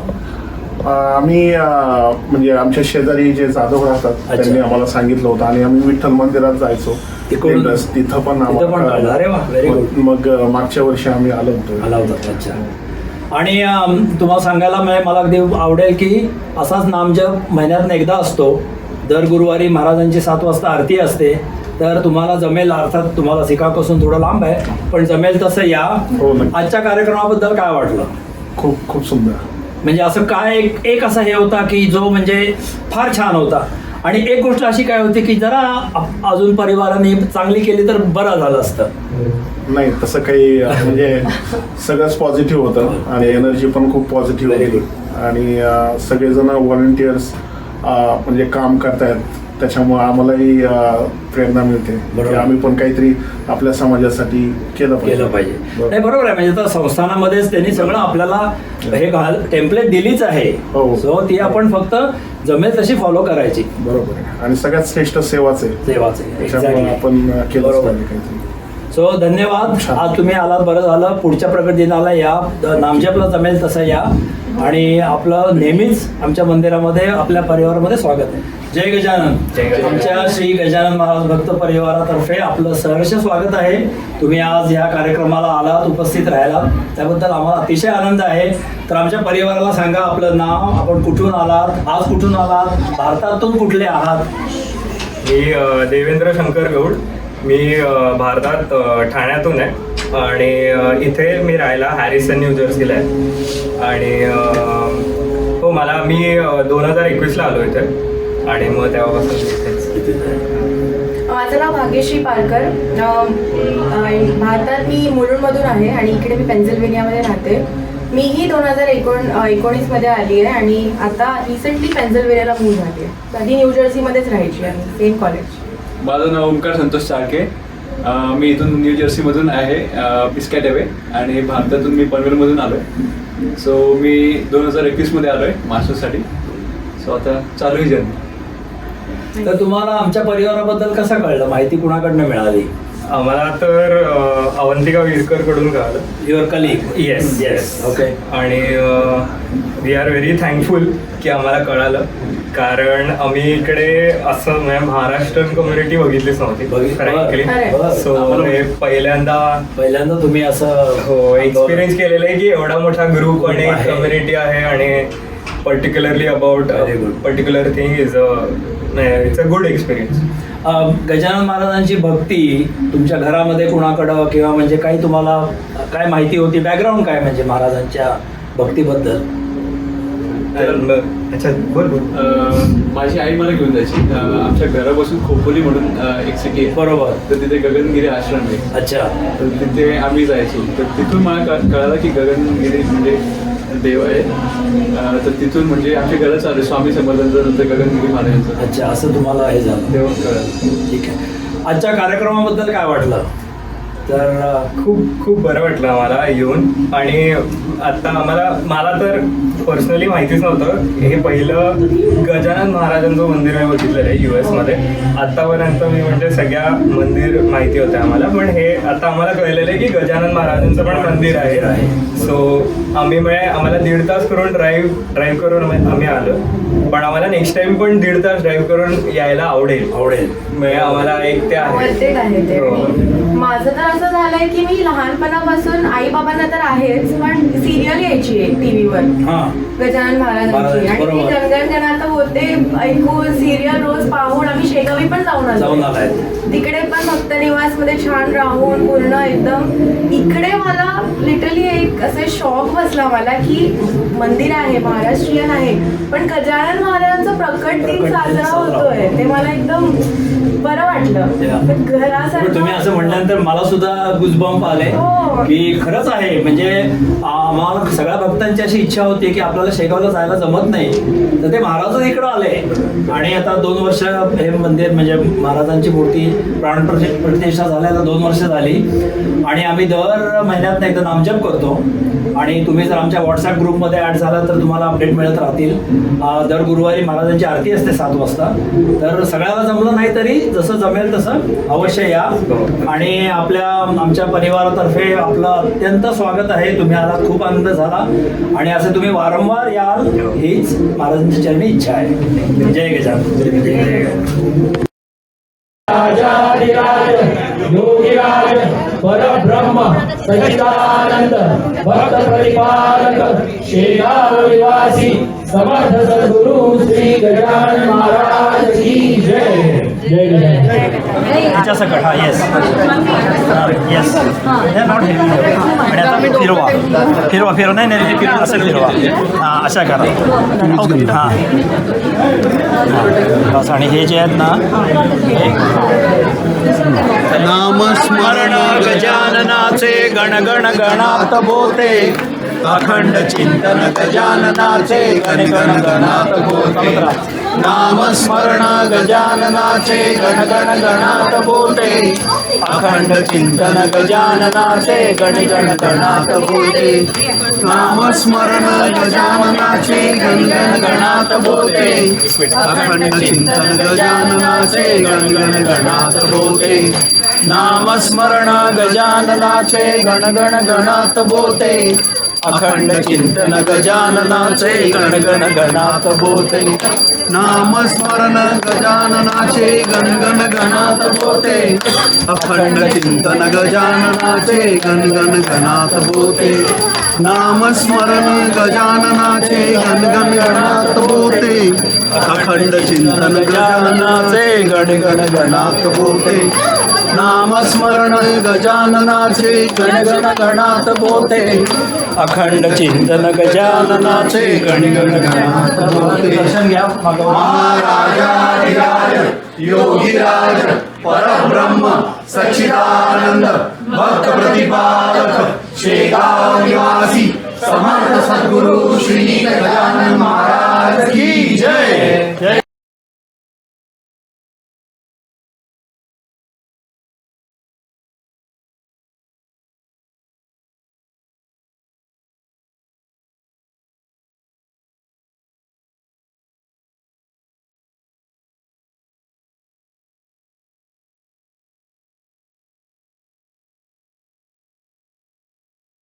आम्ही म्हणजे आमच्या शेजारी जे जाधव राहतात त्यांनी आम्हाला सांगितलं होतं आणि आम्ही विठ्ठल मंदिरात जायचो. तिकडून- तिथं पण तिथं पण कळलं. अरे वा, व्हेरी गुड. मग मागच्या वर्षी आम्ही आलो होतो. आला होता. अच्छा. आणि तुम्हाला सांगायला मला अगदी आवडेल की असाच नामजप महिन्यातून एकदा असतो. दर गुरुवारी महाराजांची 7 वाजता आरती असते. तर तुम्हाला जमेल, अर्थात तुम्हाला सिकापासून थोडं लांब आहे पण जमेल तसं या. हो, नक्की. आजच्या कार्यक्रमाबद्दल काय वाटलं? खूप सुंदर. म्हणजे असं काय एक असा हे होता की जो म्हणजे फार छान होता. आणि एक गोष्ट अशी काय होती की जरा अजून परिवाराने चांगली केली तर बरं झालं असतं. नाही तसं काही म्हणजे सगळंच पॉझिटिव्ह होतं आणि एनर्जी पण खूप पॉझिटिव्ह Very होती. आणि सगळेजण व्हॉलंटियर्स म्हणजे काम करतायत त्याच्यामुळे आम्हालाही प्रेरणा मिळते की आम्ही पण काहीतरी आपल्या समाजासाठी केलं पाहिजे. नाही बरोबर आहे. म्हणजे तर संस्थानामध्येच त्यांनी सगळं आपल्याला हे टेम्पलेट दिलीच आहे. हो. सो ती आपण फक्त जमेल तशी फॉलो करायची. बरोबर आहे. आणि सगळ्यात श्रेष्ठ सेवाच आहे. सेवाचे. त्याच्यामुळे आपण केलंच पाहिजे काहीतरी. सो धन्यवाद. आज तुम्ही आलात, बरं झालं. पुढच्या प्रकट दिनाला या, नामजपला जमेल तसं या. आणि आपलं नेहमीच आमच्या मंदिरामध्ये आपल्या परिवारामध्ये स्वागत आहे. जय गजानन. आमच्या श्री गजानन महाराज भक्त परिवारातर्फे आपलं सहर्ष स्वागत आहे. तुम्ही आज या कार्यक्रमाला आलात, उपस्थित राहिलात, त्याबद्दल आम्हाला अतिशय आनंद आहे. तर आमच्या परिवाराला सांगा आपलं नाव, आपण कुठून आलात, आज कुठून आलात, भारतातून कुठले आहात? मी देवेंद्र शंकर गौड. मी भारतात ठाण्यातून आहे आणि इथे मी राहायला हॅरिसन न्यू जर्सीला आहे. आणि हो मी 2021ला आलो इथे आणि मग तेव्हापासून इथेच. माझं नाव भाग्यश्री पारकर. भारतात मी मुलुंडमधून आहे आणि इकडे मी पेन्सिल्व्हेनियामध्ये राहते. मीही 2019 मध्ये आली आहे आणि आता रिसेंटली पेन्सिल्व्हेनियाला मूव्ह झाली आहे. आधी न्यू जर्सीमध्येच राहायची आहे, सेम कॉलेज. माझं नाव ओंकार संतोष चाळके. मी इथून न्यू जर्सीमधून आहे, पिस्कॅटेवे. आणि भारतातून मी पनवेलमधून आलो आहे. सो मी 2021मध्ये आलो आहे मास्टर्ससाठी. सो आता चालू आहे जर्नी. तर तुम्हाला आमच्या परिवाराबद्दल कसं कळलं? माहिती कुणाकडनं मिळाली? आम्हाला तर अवंतिका विरकरकडून कळालं. Your colleague? Yes yes. Okay. आणि वी आर व्हेरी थँकफुल की आम्हाला कळालं, कारण आम्ही इकडे असं म्हणजे महाराष्ट्रीयन कम्युनिटी बघितलीच नव्हती. सो पहिल्यांदा तुम्ही असं हो एक्सपिरियन्स केलेलं आहे की एवढा मोठा ग्रुप आणि कम्युनिटी आहे आणि particularly about particular thing is it's a good experience. Gajanan महाराजांची भक्ती तुमच्या घरामध्ये कुणाकडं किंवा म्हणजे काही तुम्हाला काय माहिती होती, बॅकग्राऊंड काय म्हणजे महाराजांच्या भक्तीबद्दल? अच्छा बोल बोल. माझी आई मला घेऊन जायची. आमच्या घरापासून खोपोली म्हणून एक सिटी आहे. बरोबर. तर तिथे गगनगिरी आश्रम आहे. अच्छा. तर तिथे आम्ही जायचो. तर तिथून मला कळालं की गगनगिरी म्हणजे देव आहे. तर तिथून म्हणजे आमच्या घरात चालू स्वामी समर्थांचं नंतर गगनगिरी महाराजांचं. अच्छा, असं तुम्हाला हे झालं. तेव्हा कळालं. ठीक आहे. आजच्या कार्यक्रमाबद्दल काय वाटलं? तर खूप बरं वाटलं आम्हाला येऊन. आणि आता मला तर पर्सनली माहितीच नव्हतं. हे पहिलं गजानन महाराजांचं मंदिर मी बघितलेलं आहे US मध्ये. आत्तापर्यंत मी म्हणजे सगळ्या मंदिर माहिती होते आम्हाला, पण हे आता आम्हाला कळलेलं आहे की गजानन महाराजांचं पण मंदिर आहे. सो आम्हाला 1.5 तास करून ड्राईव्ह करून आम्ही आलो. पण आम्हाला नेक्स्ट टाइम पण 1.5 तास ड्राईव्ह करून यायला आवडेल. म्हणजे आम्हाला एक ते Worth it आहे ते. हो. माझं तर असं झालंय की मी लहानपणापासून आई बाबांना तर आहेच, पण सिरियल यायची आहे टीव्हीवर गजानन महाराजांची, आणि ती गणगणगणात होते ऐकून सिरियल रोज पाहून आम्ही शेगावी पण जाऊन आलो. तिकडे पण भक्त निवास मध्ये छान राहून पूर्ण एकदम. इकडे मला लिटरली एक असे शॉक बसला मला की मंदिर आहे, महाराष्ट्रीयन आहे, पण गजानन महाराजांचा प्रकट दिन साजरा होतोय. ते मला एकदम बरं वाटलं. घरासाठी तुम्ही असं म्हटल्यानंतर मला सुद्धा गुजबंप आले की खरंच आहे. म्हणजे आम्हाला सगळ्या भक्तांची अशी इच्छा होती की आपल्याला शेगावला जायला जमत नाही, तर ते महाराज इकडं आले. आणि आता 2 वर्ष हे मंदिर म्हणजे महाराजांची मूर्ती प्राण प्रतिष्ठा झाल्याला 2 वर्ष झाली. आणि आम्ही दर महिन्यात एकदा नामजप करतो. आणि तुम्ही जर आमच्या व्हॉट्सअप ग्रुपमध्ये ॲड झाला तर तुम्हाला अपडेट मिळत राहतील. दर गुरुवारी महाराजांची आरती असते 7 वाजता. तर सगळ्याला जमलं नाही तरी जसं जमेल तसं अवश्य या. आणि आमच्या परिवारातर्फे आपलं अत्यंत स्वागत आहे. तुम्ही आला, खूप आनंद झाला. आणि असं तुम्ही वारंवार याल हीच महाराजांची चरणी इच्छा आहे. जय गजानन. राजाधिराज योगीराज परब्रह्म सच्चिदानंद भक्त प्रतिपालक शेगाव निवासी समर्थ सद्गुरु श्री गजानन महाराज की जय. जय गजानन. ह्याच्या सकट. हा येस येस. नॉट आणि आता फिरवा नाही असं फिरवा. हां अशा करा. ओके. हां बस. आणि हे जे आहेत ना नामस्मरण गजाननाचे गणगण गणात बोते. अखंड चिंतन गजाननाचे गणगण गणात बोते. नामस्मरण गजाननाचे गणगण गणात बोते. अखंड चिंतन गजाननाचे गणगण गणात बोते. नामस्मरण गजाननाचे गणगण गणात बोते. अखंड चिंतन गजाननाचे गणगण गणात बोते. नामस्मरण गजाननाचे गणगण गणात बोते. अखंड चिंतन गजाननाचे गणगण गणात बोते. नामस्मरण गजाननाचे गणगण गणात बोते. अखंड चिंतन गजाननाचे गणगण गणात बोते. नामस्मरण गजाननाचे गणगण गणात बोते. अखंड चिंतन गजाननाचे गणगण गणात बोते. नामस्मरण गजाननाचे गणगण गणात बोते. अखंड चिंतन गजाननाचे गणगण गणात बोते. दर्शन घ्या. महाराजाधिराज योगीराज परब्रह्म सच्चिदानंद भक्त प्रतिपालक शेगाव निवासी समर्थ सद्गुरु श्री गजानन महाराज की जय.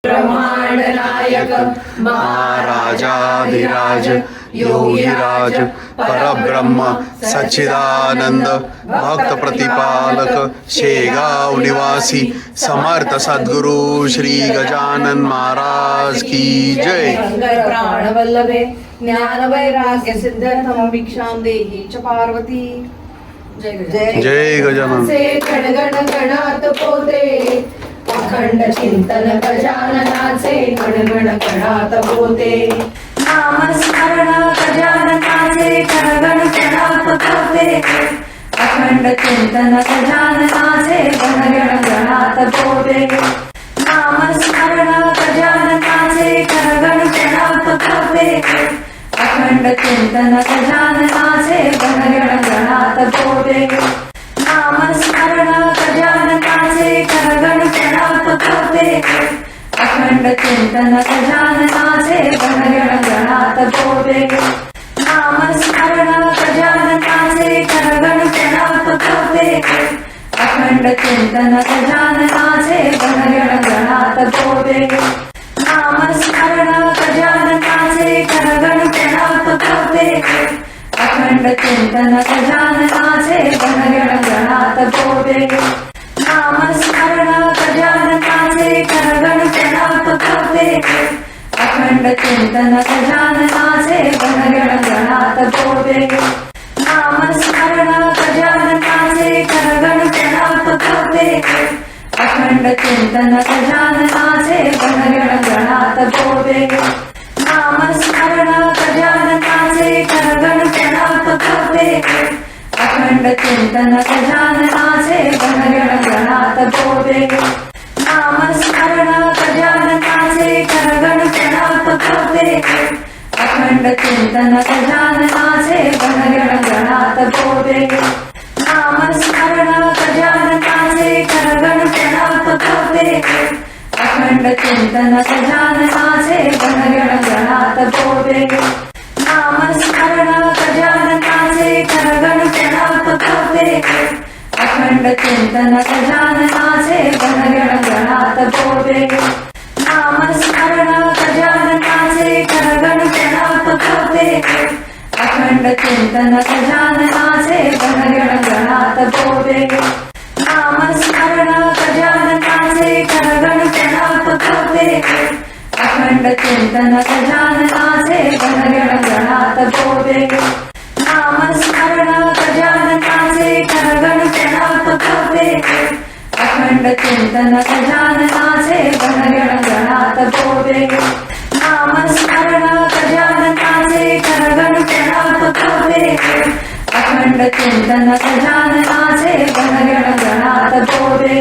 ब्रह्मांडनायक महाराजाधिराज योगीराज परब्रह्म सच्चिदानंद भक्त प्रतिपालक शेगाव निवासी समर्थ सद्गुरु श्री गजानन महाराज की जय. प्राणवल्लभे ज्ञान वैराग्य सिद्धर्थम भिक्षां देहि च पार्वती. जय गजानन. गणगण गणात पोते. अखंड चिंतन गजाननाचे गणगण गणात बोते. नामस्मरण गजाननाचे गणगण होते अखंड चिंतन गजाननाचे गणगण गणात बोले नामस्मरण गजाननाचे गणगण होते अखंड चिंतन गजाननाचे गणगण गणात बोले नामस्मरण गजाननाचे गणगण होते अखंड चिंतन गजाननाचे गणगण गणात बोले नामस्मरण गजाननाचे गणगण होते अखंड चिंतन गजाननाचे गणगण गणात बोले नामस्मरण गजाननाचे गणगण होते अखंड चिंतन गजाननाचे गणगण गणात बोले नामस्मरण गजाननाचे गणगण होते अखंड चिंतन गजाननाचे गणगण गणात बोले नामस्मरण गजाननाचे गणगण होते अखंड चिंतन गजाननाचे गणगण गणात बोले नामस्मरण गजाननाचे गणगण होते अखंड चिंतन गजाननाचे गणगण गणात बोले नामस्मरण गजाननाचे गणगण होते अखंड चिंतन गजाननाचे गणगण गणात बोले नामस्मरण गजाननाचे गणगण होते अखंड चिंतन गजाननाचे गणगण गणात बोले नामस्मरण गजाननाचे गणगण होते अखंड चिंतन गजाननाचे गणगण गणात बोले नामस्मरण गजाननाचे गणगण होते अखंड चिंतन गजाननाचे गणगण गणात बोले नामस्मरण गजाननाचे गणगण होते अखंड चिंतन गजाननाचे गणगण गणात बोले नामस्मरण गजाननाचे गणगण होते अखंड चिंतन गजाननाचे गणगण गणात बोले नामस्मरण गजाननाचे गणगण होते अखंड चिंतन गजाननाचे गणगण गणात बोले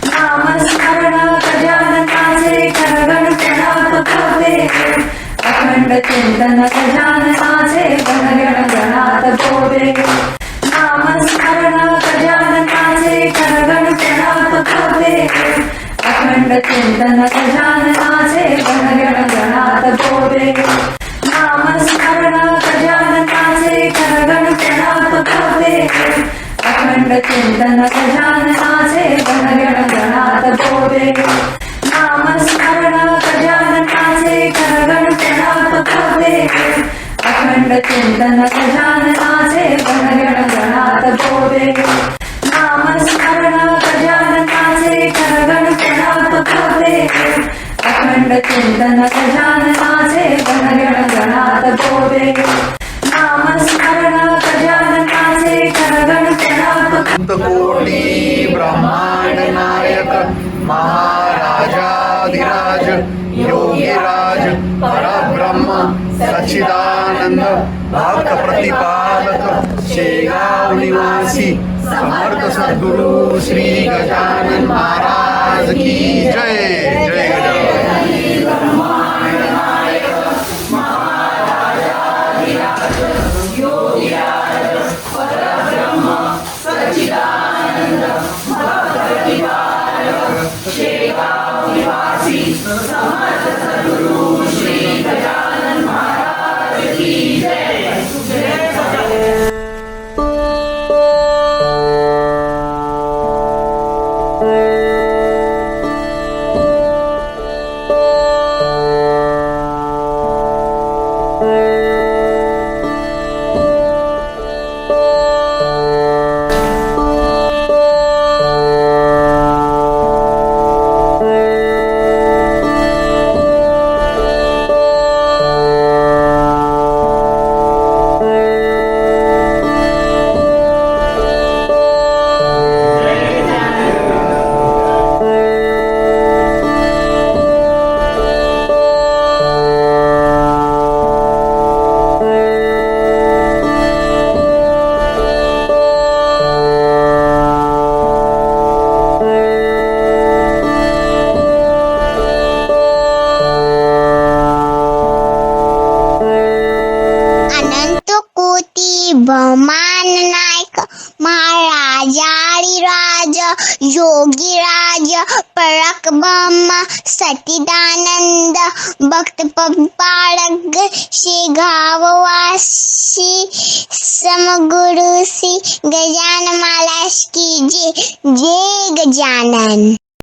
नामस्मरण गजाननाचे गणगण होते अखंड चिंतन गजाननाचे गणगण गणात बोले नामस्मरण गजाननाचे गणगण होते अखंड चिंतन गजाननाचे गणगण गणात बोले नामस्मरण गजाननाचे गणगण होते अखंड चिंतन गजाननाचे गणगण गणात बोले नामस्मरण गजाननाचे गणगण होते अखंड चिंतन गजाननाचे गणगण गणात बोले नामस्मरण गजाननाचे गणगण होते अखंड चिंतन गजाननाचे गणगण गणात बोले नामस्मरण गजाननाचे गणगण कोटी ब्रह्मांड नायक महाराजाधिराज योगीराज परब्रह्म सच्चिदानंद भक्त प्रतिपालक शेगाव निवासी समर्थ सद्गुरु श्री गजानन महाराज की जय. जय गजानन. भमान नायक महाराजाधिराज योगीराज पराक ब्रह्म सच्चिदानंद भक्त पालक शेगाववासी समगुरु श्री गजानन महाराज की जय जय गजानन।